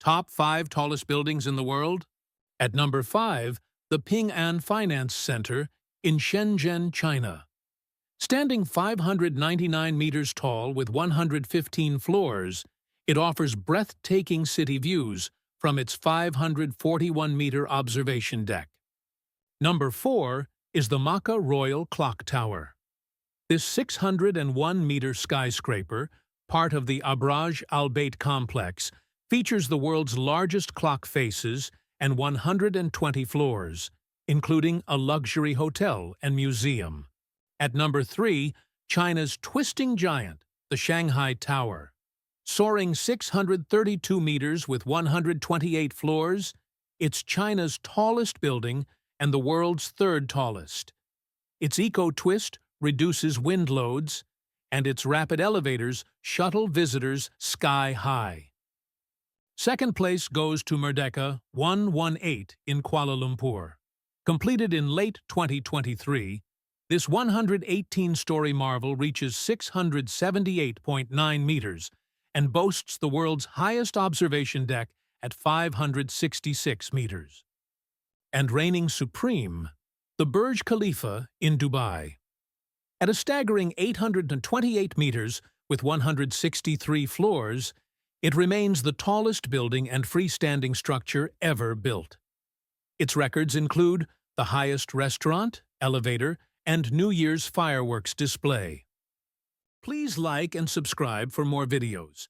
Top 5 tallest buildings in the world? At number 5, the Ping An Finance Center in Shenzhen, China. Standing 599 meters tall with 115 floors, it offers breathtaking city views from its 541-meter observation deck. Number 4 is the Makkah Royal Clock Tower. This 601-meter skyscraper, part of the Abraj Al Bait complex, features the world's largest clock faces and 120 floors, including a luxury hotel and museum. At number 3, China's twisting giant, the Shanghai Tower. Soaring 632 meters with 128 floors, it's China's tallest building and the world's third tallest. Its eco-twist reduces wind loads, and its rapid elevators shuttle visitors sky high. Second place goes to Merdeka 118 in Kuala Lumpur. Completed in late 2023, this 118-story marvel reaches 678.9 meters and boasts the world's highest observation deck at 566 meters. And reigning supreme, the Burj Khalifa in Dubai. At a staggering 828 meters with 163 floors, it remains the tallest building and freestanding structure ever built. Its records include the highest restaurant, elevator, and New Year's fireworks display. Please like and subscribe for more videos.